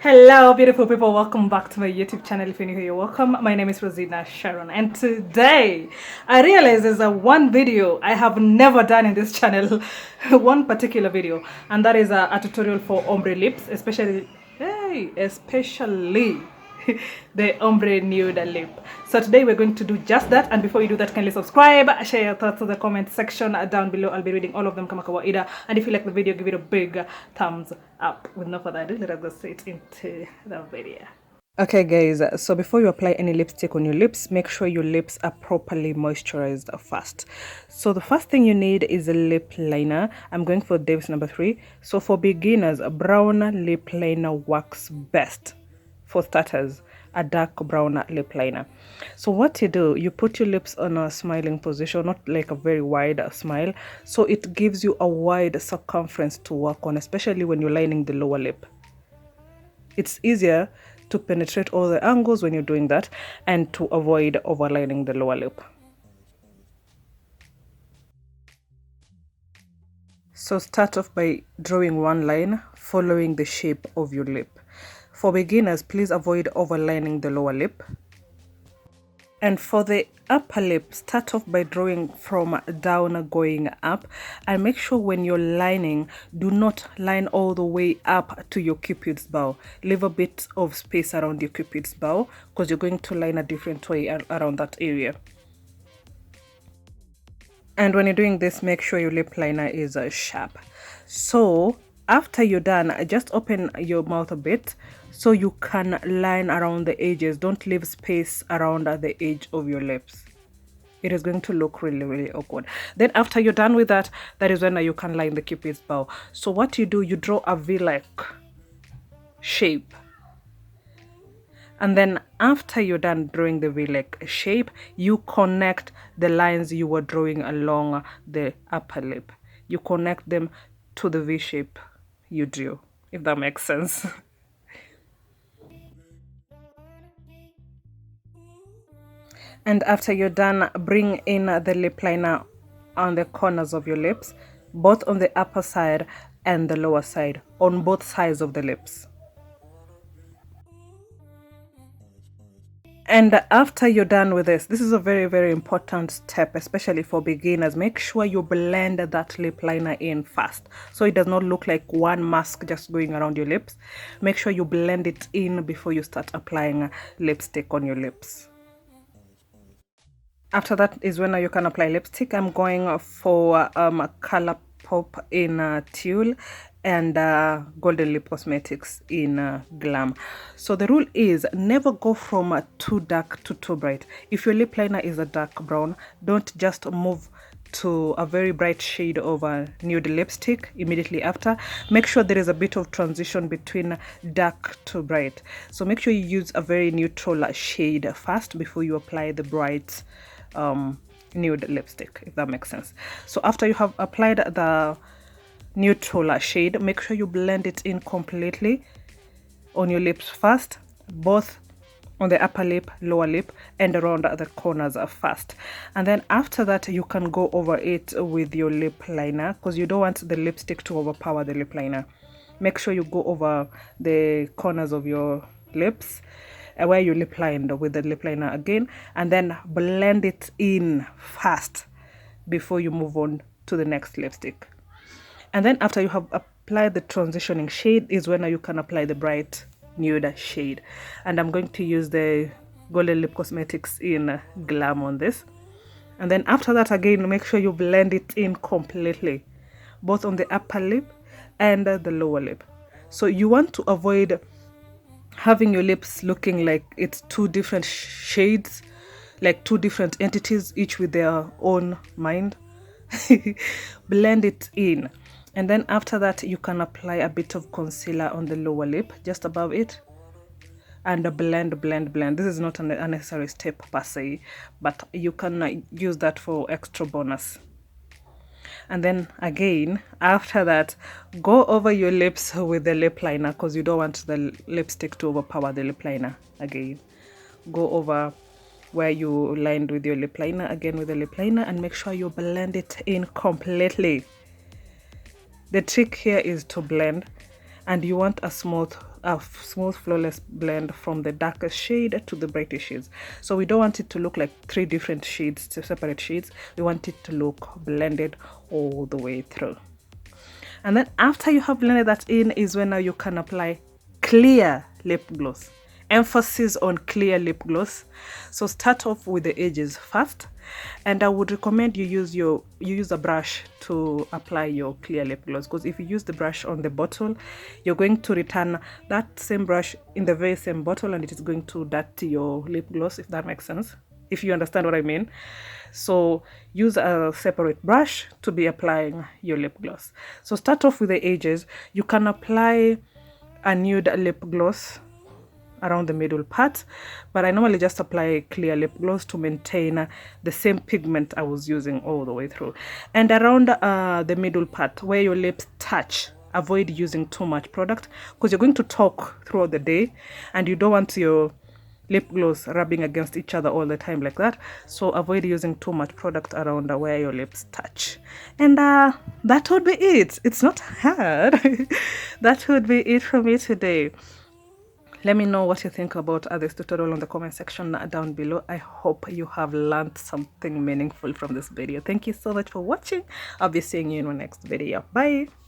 Hello beautiful people, welcome back to my YouTube channel. If you're new here, you're welcome. My name is Rosina Sharon, and today I realize there's one video I have never done in this channel. One particular video, and that is a tutorial for ombre lips, especially the ombre nude lip. So today we're going to do just that, and before you do that, kindly subscribe, share your thoughts in the comment section down below. I'll be reading all of them kama kawaida, and if you like the video, give it a big thumbs up. With no further ado, let us go straight into the video. Okay guys, so before you apply any lipstick on your lips, make sure your lips are properly moisturized first. So the first thing you need is a lip liner. I'm going for Davis number 3. So for beginners, a brown lip liner works best. For starters, a dark brown lip liner. So what you do, you put your lips on a smiling position, not like a very wide smile, so it gives you a wide circumference to work on, especially when you're lining the lower lip. It's easier to penetrate all the angles when you're doing that and to avoid overlining the lower lip. So start off by drawing one line following the shape of your lip. For beginners, please avoid overlining the lower lip. And for the upper lip, start off by drawing from down going up, and make sure when you're lining, do not line all the way up to your Cupid's bow. Leave a bit of space around your Cupid's bow because you're going to line a different way around that area. And when you're doing this, make sure your lip liner is sharp. So after you're done, just open your mouth a bit so you can line around the edges. Don't leave space around the edge of your lips. It is going to look really awkward. Then after you're done with that, that is when you can line the Cupid's bow. So what you do, you draw a V-like shape. And then after you're done drawing the V-like shape, you connect the lines you were drawing along the upper lip. You connect them to the V shape you drew, if that makes sense. And after you're done, bring in the lip liner on the corners of your lips, both on the upper side and the lower side, on both sides of the lips. And after you're done with this is a very important step, especially for beginners. Make sure you blend that lip liner in first, so it does not look like one mask just going around your lips. Make sure you blend it in before you start applying lipstick on your lips. After that is when you can apply lipstick. I'm going for Colourpop in Tulle and Golden Lip Cosmetics in Glam. So the rule is never go from too dark to too bright. If your lip liner is a dark brown, don't just move to a very bright shade of nude lipstick immediately after. Make sure there is a bit of transition between dark to bright. So make sure you use a very neutral shade first before you apply the bright nude lipstick, if that makes sense. So after you have applied the neutral shade, make sure you blend it in completely on your lips first, both on the upper lip, lower lip, and around the corners first. And then after that, you can go over it with your lip liner, because you don't want the lipstick to overpower the lip liner. Make sure you go over the corners of your lips where you lip lined with the lip liner again, and then blend it in fast before you move on to the next lipstick. And then after you have applied the transitioning shade is when you can apply the bright nude shade. And I'm going to use the Golden Lip Cosmetics in Glam on this. And then after that, again, make sure you blend it in completely, both on the upper lip and the lower lip. So you want to avoid having your lips looking like it's two different shades, like two different entities, each with their own mind. Blend it in. And then after that, you can apply a bit of concealer on the lower lip, just above it, and blend. This is not a necessary step per se, but you can use that for extra bonus. And then again, after that, go over your lips with the lip liner, because you don't want the lipstick to overpower the lip liner. Again, go over where you lined with your lip liner again with the lip liner, and make sure you blend it in completely. The trick here is to blend, and you want a smooth a smooth flawless blend from the darkest shade to the brightest shades. So we don't want it to look like 3 different shades, separate shades. We want it to look blended all the way through. And then after you have blended that in is when now you can apply clear lip gloss. Emphasis on clear lip gloss. So start off with the edges first, and I would recommend you use a brush to apply your clear lip gloss, because if you use the brush on the bottle, you're going to return that same brush in the very same bottle, and it is going to dirty your lip gloss, if that makes sense, if you understand what I mean. So use a separate brush to be applying your lip gloss. So start off with the edges. You can apply a nude lip gloss around the middle part, but I normally just apply clear lip gloss to maintain the same pigment I was using all the way through. And around the middle part where your lips touch, avoid using too much product, because you're going to talk throughout the day and you don't want your lip gloss rubbing against each other all the time like that. So avoid using too much product around where your lips touch. And that would be it. It's not hard. That would be it for me today. Let me know what you think about this tutorial in the comment section down below. I hope you have learned something meaningful from this video. Thank you so much for watching. I'll be seeing you in my next video. Bye.